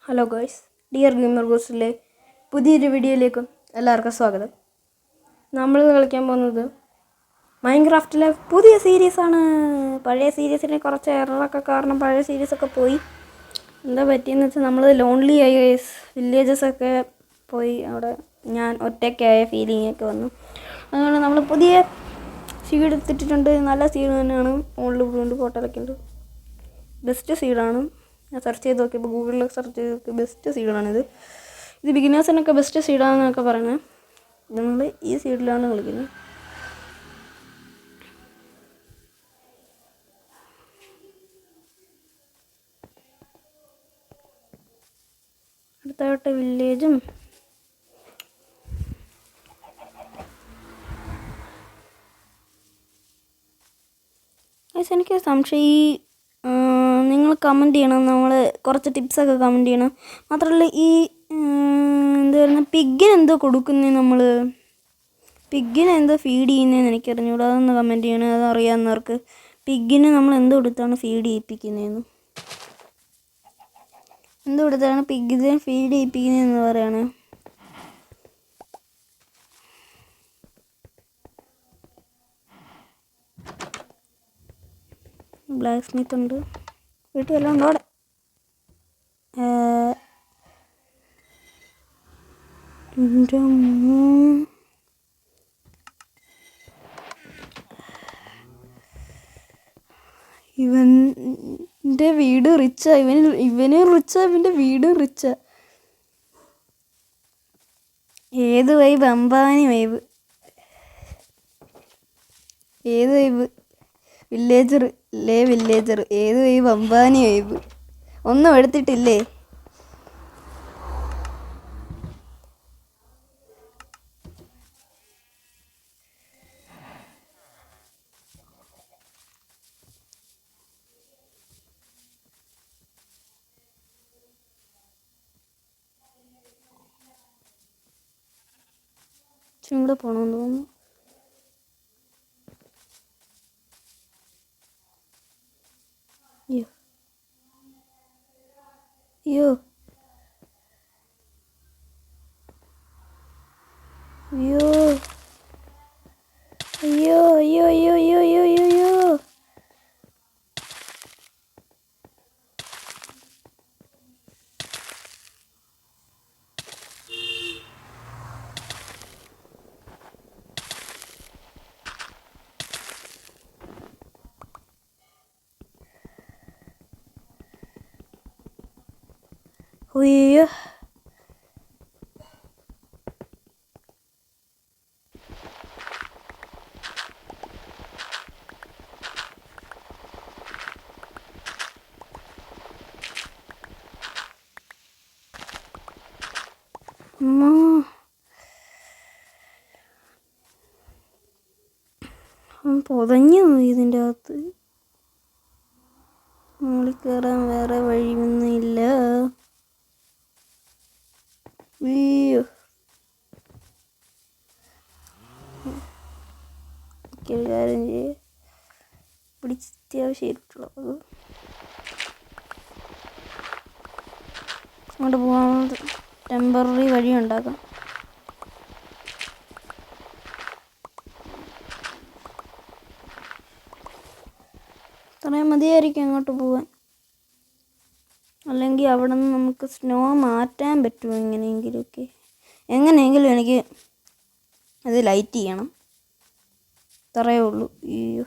Hello ഗോയ്സ്, dear gamer ഗോസിലെ പുതിയൊരു വീഡിയോയിലേക്ക് എല്ലാവർക്കും സ്വാഗതം. നമ്മൾ കളിക്കാൻ പോകുന്നത് മൈൻക്രാഫ്റ്റിലെ പുതിയ സീരീസാണ്. പഴയ സീരീസിനെ കുറച്ച് എററൊക്കെ കാരണം പഴയ സീരീസൊക്കെ പോയി. എന്താ പറ്റിയെന്ന് വെച്ചാൽ നമ്മൾ ലോൺലി ആയി, വില്ലേജസൊക്കെ പോയി. അവിടെ ഞാൻ ഒറ്റയ്ക്കായ ഫീലിങ്ങൊക്കെ വന്നു. അതുകൊണ്ട് നമ്മൾ പുതിയ സീഡ് എടുത്തിട്ടുണ്ട്. നല്ല സീഡ് തന്നെയാണ്. ഫോണിൽ വീണ്ടും ഫോട്ടോയൊക്കെ ഉണ്ട്. ബെസ്റ്റ് സീഡാണ്. ഞാൻ സെർച്ച് ചെയ്ത് നോക്കിയപ്പോൾ ഗൂഗിളിൽ സെർച്ച് ചെയ്ത് നോക്കി ബെസ്റ്റ് സീഡാണിത്. ഇത് ബിഗിനേഴ്സിനൊക്കെ ബെസ്റ്റ് സീഡാണെന്നൊക്കെ പറയുന്നത്. നമ്മൾ ഈ സീഡിലാണ് കളിക്കുന്നത്. അടുത്തായിട്ട് വില്ലേജും എനിക്ക് സംശയം, നിങ്ങൾ കമൻറ്റ് ചെയ്യണം. നമ്മൾ കുറച്ച് ടിപ്സൊക്കെ കമൻറ്റ് ചെയ്യണം. മാത്രമല്ല ഈ എന്തായിരുന്നു പിഗിന് എന്തോ കൊടുക്കുന്നത്, നമ്മൾ പിഗിന് എന്തോ ഫീഡ് ചെയ്യുന്നതെന്ന് എനിക്കറിഞ്ഞൂടാ. അതൊന്ന് കമൻറ്റ് ചെയ്യണം. അതറിയാവുന്നവർക്ക്. പിഗിന് നമ്മൾ എന്തോ കൊടുത്താണ് ഫീഡ് ചെയ്യിപ്പിക്കുന്നതെന്ന്, എന്തോ കൊടുത്താണ് പിഗിനെ ഫീഡ് ചെയ്യിപ്പിക്കുന്നതെന്ന് പറയണേ. ബ്ലാക്ക് സ്മിത്ത് ഉണ്ട്. വീട്ടിൽ എല്ലാം ഉണ്ടോ അവിടെ? ഇവൻ്റെ വീട് റിച്ചാ. ഇവന് റിച്ചാ, ഇവൻ്റെ വീട് റിച്ചാ. ഏത് വൈബ്? അംബാനി വൈബ്. ഏത് വൈബ്? വില്ലേജർ അല്ലേ? വില്ലേജർ. ഏത് വൈബ്? അംബാനി വൈബ്. ഒന്നും എടുത്തിട്ടില്ലേ? ഇവിടെ പോകണമെന്ന് തോന്നുന്നു. അയ്യോ അയ്യോ അയ്യോ അയ്യോ അയ്യോ അയ്യോ അയ്യോ അയ്യോ അയ്യോ അയ്യോ. അയ്യോ പൊതഞ്ഞു ഇതിൻ്റെ അകത്ത്. മുകളിൽ കയറാൻ വേറെ വഴിയൊന്നുമില്ല. അയ്യോ ഒരു കാര്യം ചെയ്യേ, പിടിച്ച് അത്യാവശ്യം ഇരുട്ടുള്ളത് അങ്ങോട്ട് പോകാൻ ടെമ്പററി വഴി ഉണ്ടാക്കാം. ഇത്രയും മതിയായിരിക്കും അങ്ങോട്ട് പോകാൻ. അല്ലെങ്കിൽ അവിടെ നിന്ന് നമുക്ക് സ്നോ മാറ്റാൻ പറ്റുമോ എങ്ങനെയെങ്കിലുമൊക്കെ? എങ്ങനെയെങ്കിലും എനിക്ക് അത് ലൈറ്റ് ചെയ്യണം, അത്രയേ ഉള്ളൂ. അയ്യോ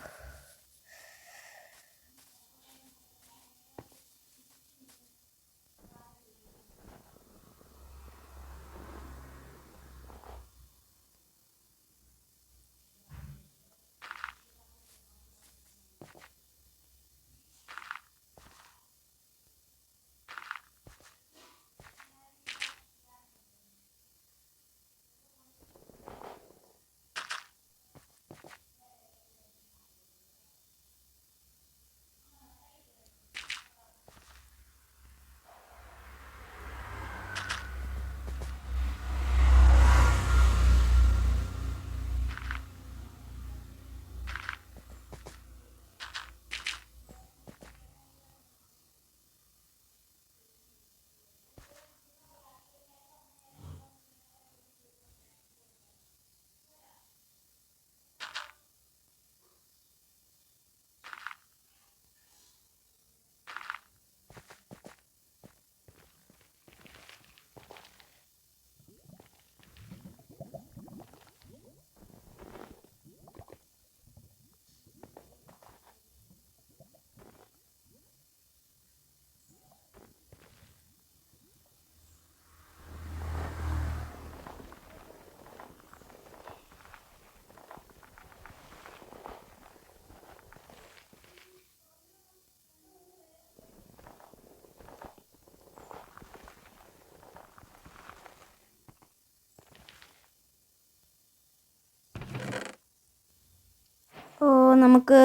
നമുക്ക്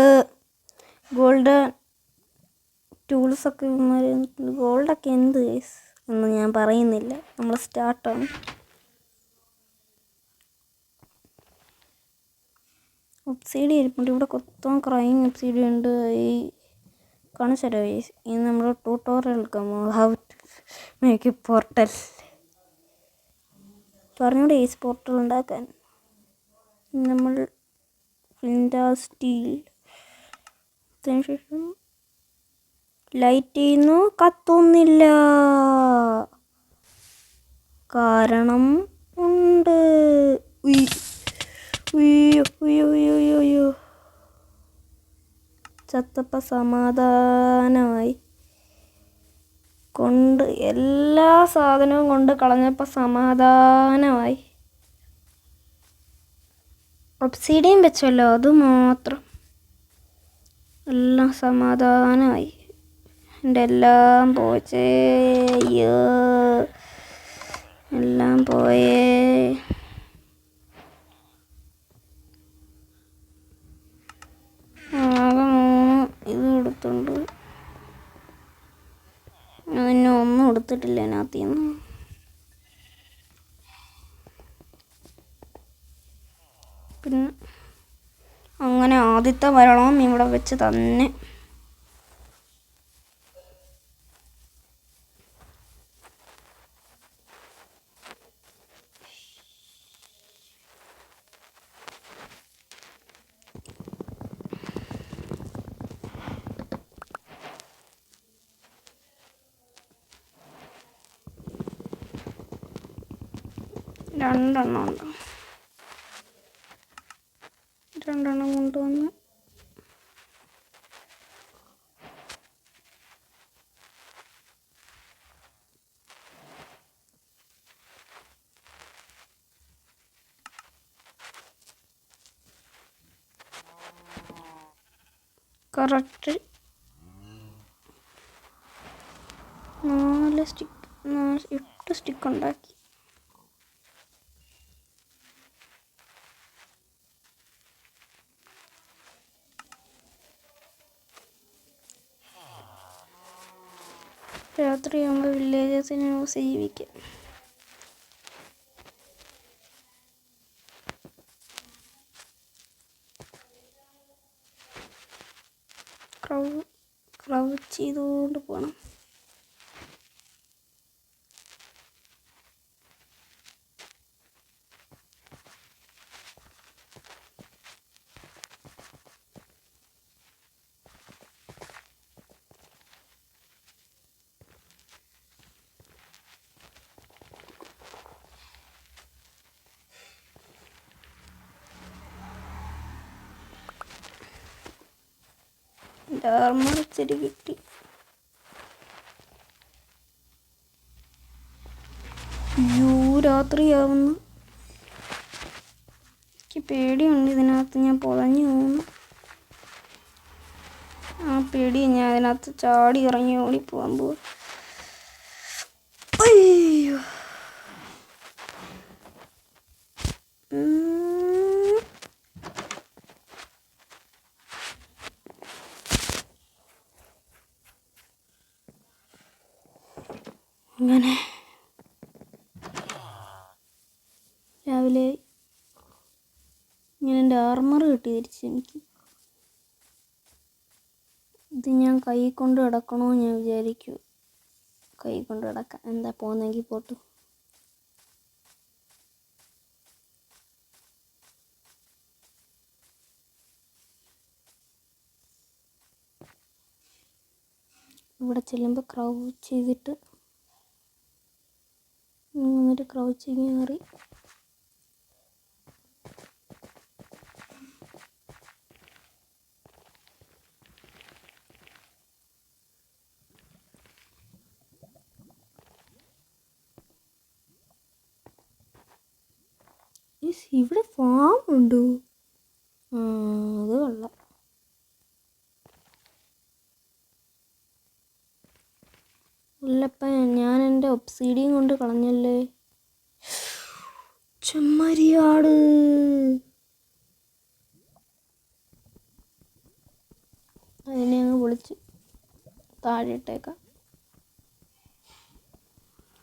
ഗോൾഡ് ടൂൾസൊക്കെ ഗോൾഡൊക്കെ എന്ത് എന്ന് ഞാൻ പറയുന്നില്ല. നമ്മൾ സ്റ്റാർട്ടാണ്. ഒബ്സീഡി ഇരിപ്പുണ്ട്. ഇവിടെ കൊത്തം ക്രൈം ഒബ്സീഡി ഉണ്ട്. ഈ കാണിച്ചല്ലോ ഇത് നമ്മൾ ട്യൂട്ടോറിയൽ എടുക്കാമോ? ഹൗ ടു മേക്ക് പോർട്ടൽ പറഞ്ഞൂടെ ഈ പോർട്ടൽ ഉണ്ടാക്കാൻ. നമ്മൾ സ്റ്റീൽ ശേഷം ലൈറ്റ് ചെയ്യുന്നു, കത്തുന്നില്ല. കാരണം ഉണ്ട്. ചത്തപ്പ സമാധാനമായി. കൊണ്ട് എല്ലാ സാധനവും കൊണ്ട് കളഞ്ഞപ്പോൾ സമാധാനമായി. ഒബ്സീഡിയം വെച്ചല്ലോ, അത് മാത്രം എല്ലാം സമാധാനമായി. എൻ്റെ എല്ലാം പോച്ചേ, എല്ലാം പോയേ. ആകെ 3 ഇത് എടുത്തുണ്ട്. അതിനെ ഒന്നും എടുത്തിട്ടില്ല അതിനകത്തുനിന്ന്. പിന്നെ അങ്ങനെ ആദ്യത്തെ മരണം ഇവിടെ വെച്ച് തന്നെ. രണ്ടെണ്ണം ഉണ്ട്. രണ്ടെണ്ണം കൊണ്ടുവന്ന് കറക്റ്റ് 8 സ്റ്റിക്ക് ഉണ്ടാക്കി. രാത്രിയാകുമ്പോൾ വില്ലേജസിനെ ജീവിക്കാം. ക്രൗച്ച് ചെയ്തുകൊണ്ട് പോകണം. ഇച്ചിരി കിട്ടി. രാത്രിയാവുന്നു. എനിക്ക് പേടിയുണ്ട്. ഇതിനകത്ത് ഞാൻ പൊളഞ്ഞു പോകുന്നു. ആ പേടി ഞാൻ അതിനകത്ത് ചാടി ഇറങ്ങി ഓടിപ്പോകാൻ പോകും. അയ്യോ, അങ്ങനെ രാവിലെ ഞാൻ എൻ്റെ ആർമർ കിട്ടി തിരിച്ച്. എനിക്ക് ഇത് ഞാൻ കൈ കൊണ്ട് കിടക്കണോ ഞാൻ വിചാരിക്കൂ. കൈ കൊണ്ട് കിടക്കാം. എന്താ പോകുന്നെങ്കിൽ പോട്ടു. ഇവിടെ ചെല്ലുമ്പോൾ ക്രൗച്ച് ചെയ്തിട്ട് എന്നിട്ട് ക്രൗച്ചിങ് കയറി ഇവിടെ ഫാം ഉണ്ടോ? അത് കൊള്ളാം. അല്ലപ്പ ഞാൻ എൻ്റെ ഒബ്സീഡിയം കൊണ്ട് കളഞ്ഞല്ലേ. ചെമ്മരിയാട്. അതിനെ അങ്ങ് പൊളിച്ച് താഴെ ഇട്ടേക്കാം.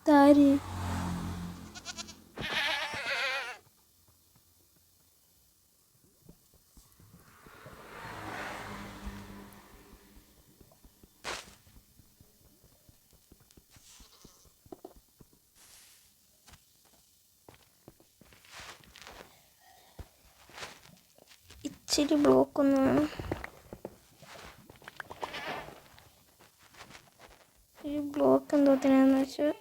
താഴെ ഇച്ചിരി ബ്ലോക്ക് ഒന്ന് വേണം. ഈ ബ്ലോക്ക് എന്തോത്തിനാന്ന് വെച്ചാൽ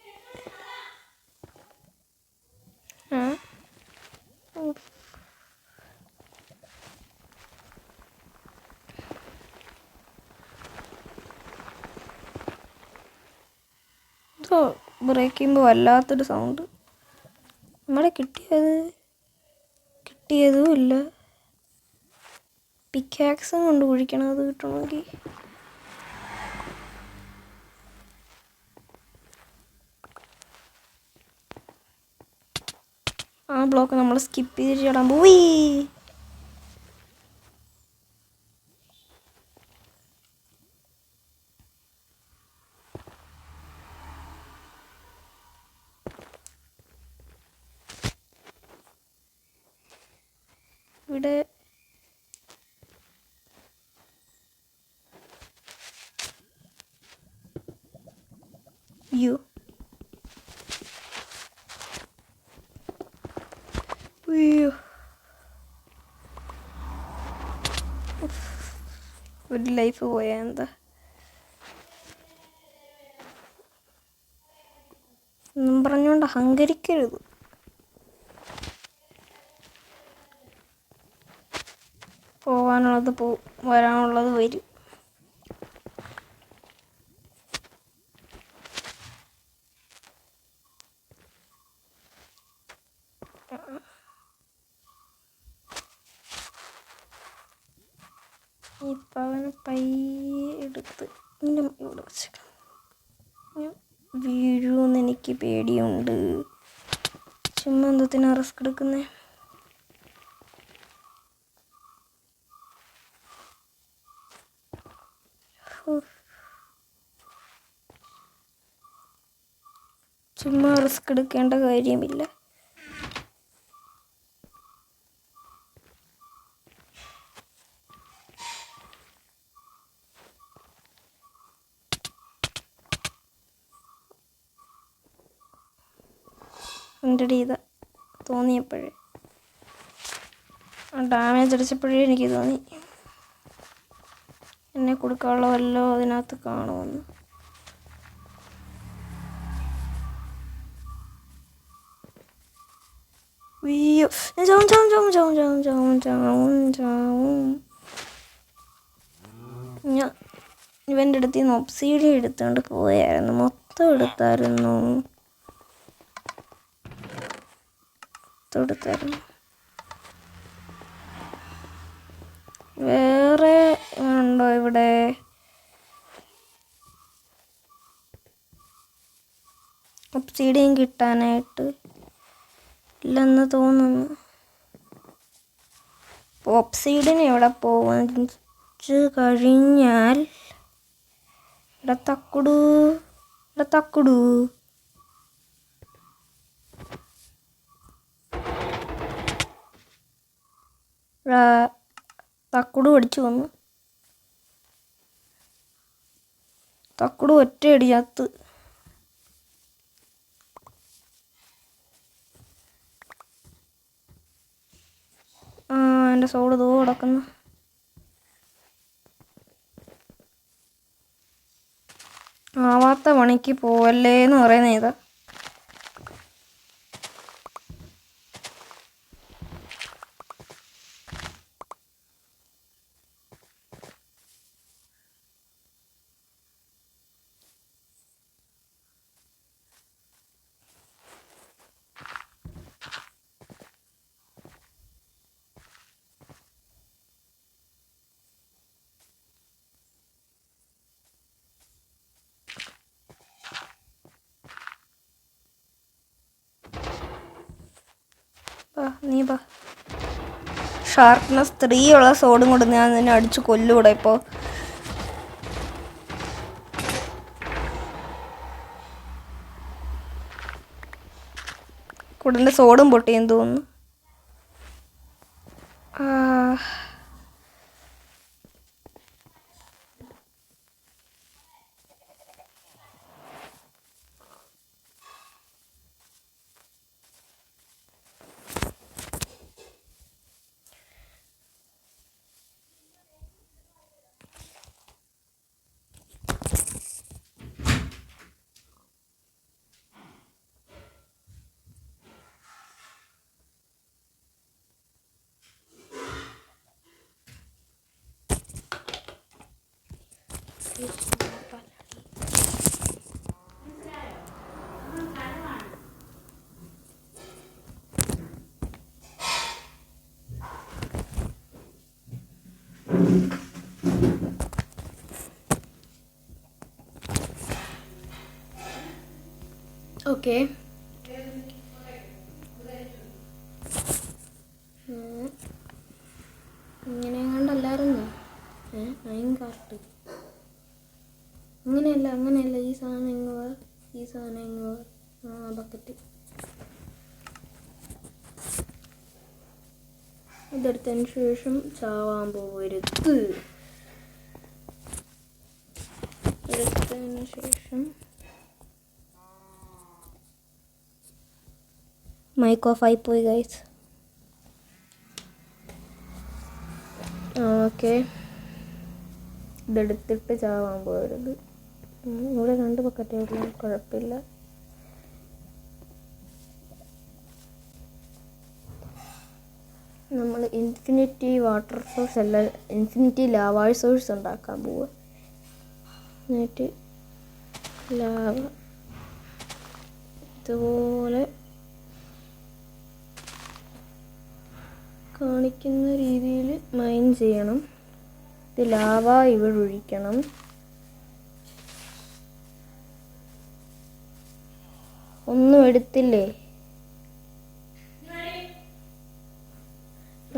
ഇതോ ബ്രേക്ക് ചെയ്യുമ്പോൾ വല്ലാത്തൊരു സൗണ്ട്. നമ്മളെ കിട്ടിയതും ഇല്ല. പിക്കാക്സും കൊണ്ട് കുഴിക്കണം അത് കിട്ടണമെങ്കിൽ. ആ ബ്ലോക്ക് നമ്മൾ സ്കിപ്പ് ചെയ്ത് ചേടാൻ പോയി. ഇവിടെ ഒരു ലൈഫ് പോയാ എന്താ എന്നും പറഞ്ഞുകൊണ്ട് അഹങ്കരിക്കരുത്. പോവാനുള്ളത് വരാനുള്ളത് വരും. ഇപ്പം അവനെ പയ്യെ എടുത്ത് ഇവിടെ വെച്ചേക്കാം. വീഴുമെന്ന് എനിക്ക് പേടിയുണ്ട്. ചുമ്മാ എന്തത്തിനാ റിസ്ക് എടുക്കുന്നേ? ചുമ്മാ റിസ്ക് എടുക്കേണ്ട കാര്യമില്ല. എൻ്റെ ചെയ്ത തോന്നിയപ്പോഴേ ഡാമേജ് അടിച്ചപ്പോഴേ എനിക്ക് തോന്നി എന്നെ കൊടുക്കാനുള്ള വല്ലോ അതിനകത്ത് കാണുമെന്ന്. അയ്യോ ഞാൻ ഇവൻ്റെ അടുത്ത് നിന്ന് ഒബ്സീഡിയൻ എടുത്തുകൊണ്ട് പോയായിരുന്നു. മൊത്തം എടുത്തായിരുന്നു. വേറെ ഉണ്ടോ ഇവിടെ? ഒബ്സീഡിയൻ കിട്ടാനായിട്ട് ഇല്ലെന്ന് തോന്നുന്നു. ഒബ്സീഡിയൻ എവിടെ പോവാച്ച് കഴിഞ്ഞാൽ തക്കുടു തക്കുടു അടിച്ചു വന്നു. തക്കുടു ഒറ്റയടി ചത്ത്. എൻ്റെ സോഡ് തോ കിടക്കുന്നു. ആവാത്ത പണിക്ക് പോവല്ലേ എന്ന് പറയുന്ന ഇതാ. നീ ബാ. ഷാർപ്പ്നെസ് 3 ഉള്ള സോഡും കൊണ്ട് ഞാൻ നിന്നെ അടിച്ച് കൊല്ലൂടെ ഇപ്പോൾ. കുടൻ്റെ സോഡും പൊട്ടിയെന്ന് തോന്നുന്നു. ഓക്കെ, ഇങ്ങനെ കണ്ടല്ലായിരുന്നു കാർട്ട്. അങ്ങനെയല്ല ഈ സാധനം ഇങ്ങോ ബക്കറ്റ് ഇതെടുത്തതിന് ശേഷം ചാവാൻ പോകരുത്. എടുത്തതിന് ശേഷം മൈക്ക് ഓഫ് ആയിപ്പോയി ഗൈസ്. ഓക്കെ, ഇതെടുത്തിട്ട് ചാവാൻ പോകരുത്. ഇവിടെ 2 ബക്കറ്റേ ഉള്ളൂ, കുഴപ്പമില്ല. നമ്മൾ ഇൻഫിനിറ്റി വാട്ടർ സോഴ്സ് അല്ല, ഇൻഫിനിറ്റി ലാവ സോഴ്സ് ഉണ്ടാക്കാൻ പോവുക. എന്നിട്ട് ലാവ ഇതുപോലെ കാണിക്കുന്ന രീതിയിൽ മൈൻ ചെയ്യണം. ഇത് ലാവ ഇവിടെ ഒഴിക്കണം. ഒന്നും എടുത്തില്ലേ?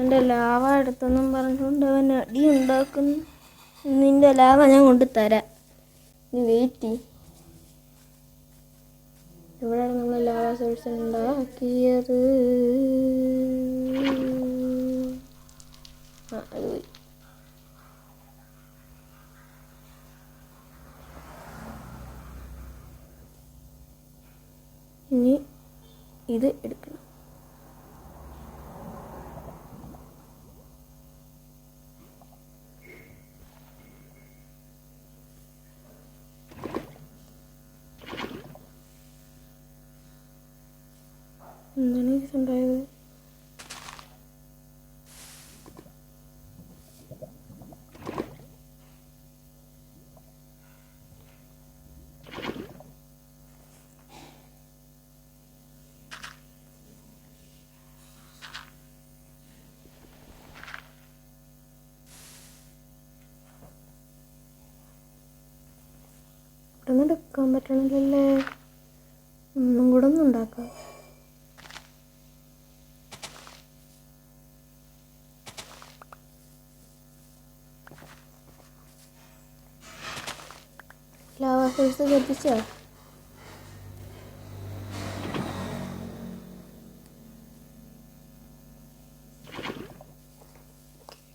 എൻ്റെ ലാവ എടുത്തെന്നും പറഞ്ഞുകൊണ്ട് അവൻ അടി ഉണ്ടാക്കുന്നു. നിൻ്റെ ലാവ ഞാൻ കൊണ്ടുതരാം, നീ വെയിറ്റ്. ഇവിടെ നമ്മൾ ലാവ സോഴ്സ് ഉണ്ടാക്കിയത്. അത് പോയി. ഇനി ഇത് എടുക്കണം. എന്താണ് ഉണ്ടായത്? ഇവിടെ നിന്ന് എടുക്കാൻ പറ്റണില്ലല്ലേ? ഒന്നും കൂടെ ഒന്നും ഉണ്ടാക്കാം. ലാവ സോഴ്സ് കത്തിച്ചോ?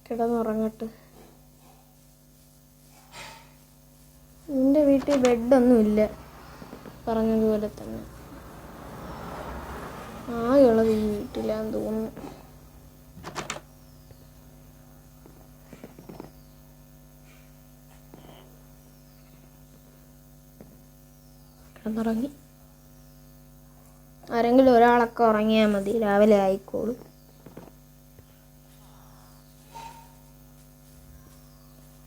കിടന്നുറങ്ങട്ട്. നിൻ്റെ വീട്ടിൽ ബെഡൊന്നുമില്ല, പറഞ്ഞതുപോലെ തന്നെ. ആകെയുള്ളത് ഈ വീട്ടിലാന്ന് തോന്നുന്നു. കിടന്നുറങ്ങി. ആരെങ്കിലും ഒരാളൊക്കെ ഉറങ്ങിയാൽ മതി, രാവിലെ ആയിക്കോളും.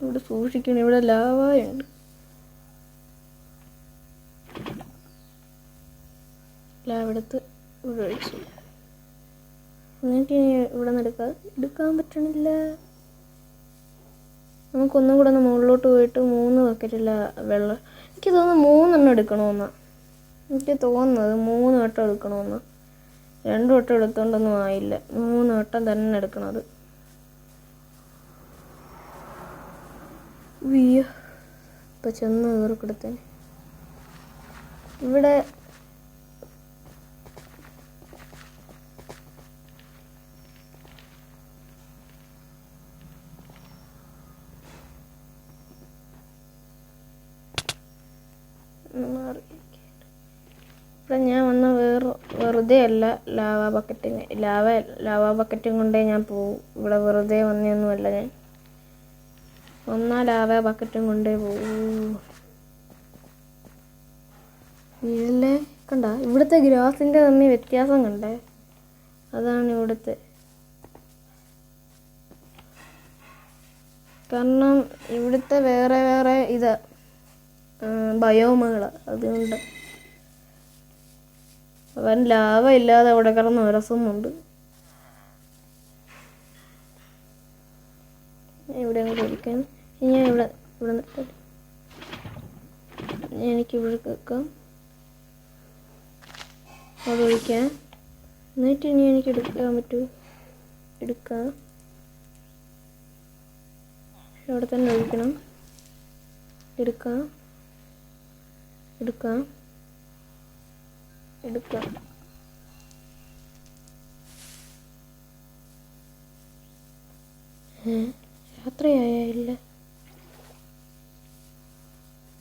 ഇവിടെ സൂക്ഷിക്കണം, ഇവിടെ ലാവയുണ്ട്. ലാവെടുത്ത് ഇവിടെ ഒഴിച്ചു. എന്നിട്ട് ഇവിടെ നിന്ന് എടുക്കാൻ പറ്റണില്ല. നമുക്കൊന്നും കൂടെ ഒന്ന് മുകളിലോട്ട് പോയിട്ട് 3 ബക്കറ്റില്ല വെള്ളം. എനിക്ക് തോന്നുന്നു 3 എണ്ണം എടുക്കണമെന്നാണ് എനിക്ക് തോന്നുന്നത്. 3 വട്ടം എടുക്കണമെന്ന്. 2 വട്ടം എടുത്തോണ്ടൊന്നും ആയില്ല. 3 വട്ടം തന്നെ എടുക്കണത്. ഇപ്പം ചെന്ന് കയറിക്കൊടുത്തേന്. ഇവിടെ ഇവിടെ ഞാൻ വന്ന വെറുതെ അല്ല ലാവ ബക്കറ്റും കൊണ്ടേ ഞാൻ പോവും. ഇവിടെ വെറുതെ വന്നൊന്നുമല്ല ഞാൻ. ലാവ ബക്കറ്റും കൊണ്ടേ പോവും. വീഴല്ലേ. കണ്ട ഇവിടുത്തെ ഗ്രാസിൻ്റെ തമ്മിൽ വ്യത്യാസം കണ്ടേ. അതാണ് ഇവിടുത്തെ. കാരണം ഇവിടുത്തെ വേറെ വേറെ ബയോമുകൾ. അതുകൊണ്ട് അവൻ ലാവ ഇല്ലാതെ അവിടെ കിടന്ന് ഉരസുന്നുണ്ട്. ഇവിടെ ഒഴിക്കാൻ ഞാൻ ഇവിടെ എനിക്കിവിടെ കേൾക്കാം. അവിടെ ഒഴിക്കാൻ. എന്നിട്ട് ഇനി എനിക്ക് എടുക്കാൻ പറ്റുമോ? എടുക്കാം. അവിടെ തന്നെ ഒഴിക്കണം. എടുക്കാം. രാത്രിയായില്ല.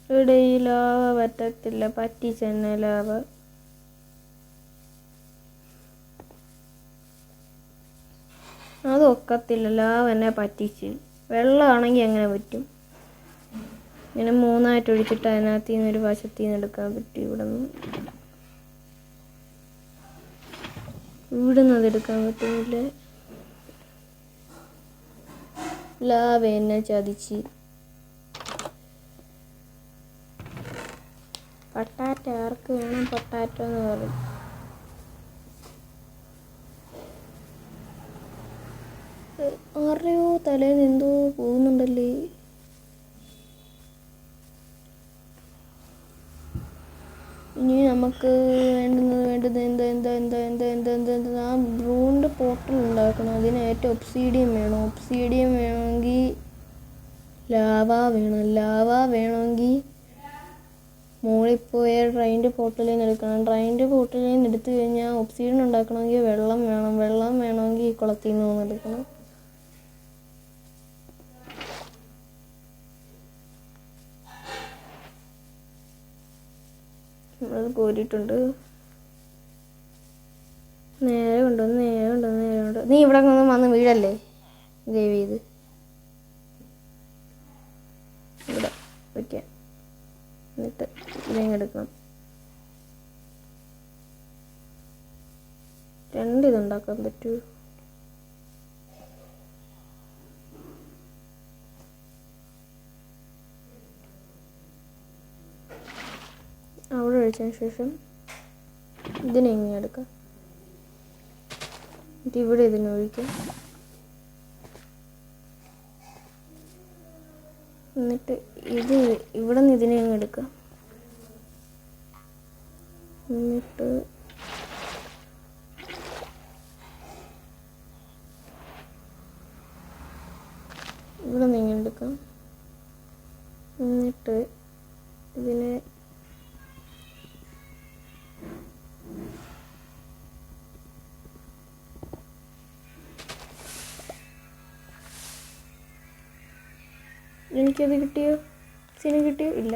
ഇവിടെ ഈ ലാവ പറ്റത്തില്ല. പറ്റിച്ചെന്നെ ലാവ. അതൊക്കത്തില്ല. ലാവ എന്നെ പറ്റിച്ച്. വെള്ളമാണെങ്കിൽ എങ്ങനെ പറ്റും? ഇങ്ങനെ 3 ഒഴിച്ചിട്ട് അതിനകത്ത് നിന്ന് ഒരു വശത്തിൽ നിന്ന് എടുക്കാൻ പറ്റും. ഇവിടുന്ന് അതെടുക്കാൻ പറ്റുന്നില്ല. ലാവ എന്നെ ചതിച്ച്. പൊട്ടാറ്റോ ആർക്ക് വേണം? പൊട്ടാറ്റോ എന്ന് പറയും. ആരുടെയോ തലേന്ന് എന്തോ പോകുന്നുണ്ടല്ലേ. ഇനി നമുക്ക് വേണ്ടുന്നത് എന്താ ആ ബ്രൂണിൻ്റെ പോർട്ടൽ ഉണ്ടാക്കണം. അതിന് ഏറ്റവും ഒബ്സീഡിയം വേണമെങ്കിൽ ലാവ വേണമെങ്കിൽ മുകളിൽ പോയ ട്രെയിനിൻ്റെ പോർട്ടലിൽ നിന്ന് എടുക്കണം. ട്രെയിനിൻ്റെ പോർട്ടലിൽ നിന്ന് എടുത്തു കഴിഞ്ഞാൽ ഒബ്സീഡിയൻ ഉണ്ടാക്കണമെങ്കിൽ വെള്ളം വേണമെങ്കിൽ ഈ കുളത്തിൽ നിന്ന് എടുക്കണം. അത് കോരിയിട്ടുണ്ട്. നേരെ കൊണ്ടുവന്ന്. നീ ഇവിടെ വന്ന് വീഴല്ലേ ദേവി. ഇത് ഇവിടെ വയ്ക്കാം. എന്നിട്ട് ഇതെടുക്കണം. 2 ഇതുണ്ടാക്കാൻ പറ്റുമോ? അവിടെ ഒഴിച്ചതിന് ശേഷം ഇതിനെ ഇങ്ങനെ എടുക്കാം. എന്നിട്ട് ഇവിടെ ഇതിനെ ഒഴിക്കാം. എന്നിട്ട് ഇവിടെ നിന്ന് ഇതിനെ അങ്ങ് എടുക്കാം. എന്നിട്ട് ഇവിടെ നിന്ന് ഇങ്ങനെ എടുക്കാം. എന്നിട്ട് ഇതിനെ എനിക്കത് കിട്ടിയോ? ഇല്ല.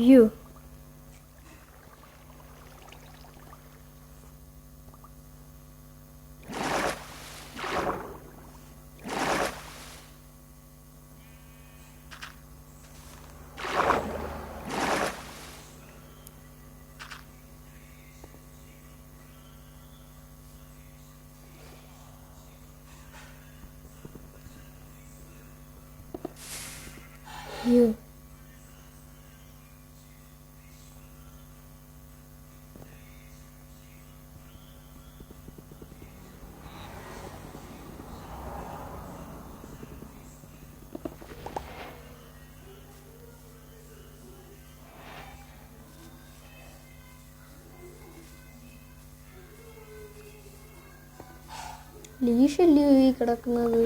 You. You. ലീഷല്ലയോ ഈ കിടക്കുന്നത്?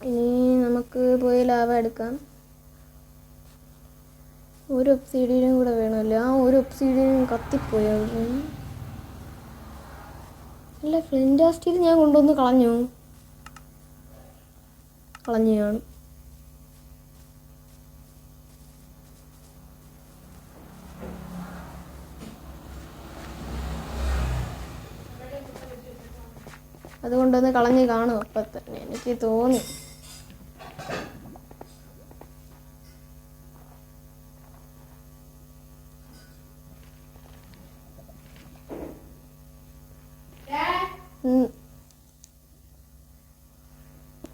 ഇനി നമുക്ക് പോയി ലാവ എടുക്കാം. ഒരു ഒബ്സീഡിയനും കൂടെ വേണമല്ലോ. ആ ഒരു ഒബ്സീഡിയനും കത്തിപ്പോയി. അല്ല, ഫ്ലിൻറ്റാസ്റ്റീൽ ഞാൻ കൊണ്ടുവന്ന് കളഞ്ഞു കാണും. അതുകൊണ്ടൊന്ന് കളഞ്ഞ് കാണും അപ്പം തന്നെ എനിക്ക് തോന്നി.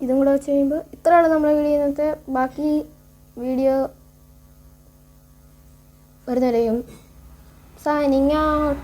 ഇതും കൂടെ വെച്ച് കഴിയുമ്പോൾ ഇത്രയാണ് നമ്മളെ വീഡിയോ ഇന്നത്തെ. ബാക്കി വീഡിയോ വരുന്നവരെയും സൈനിങ് ഔട്ട്.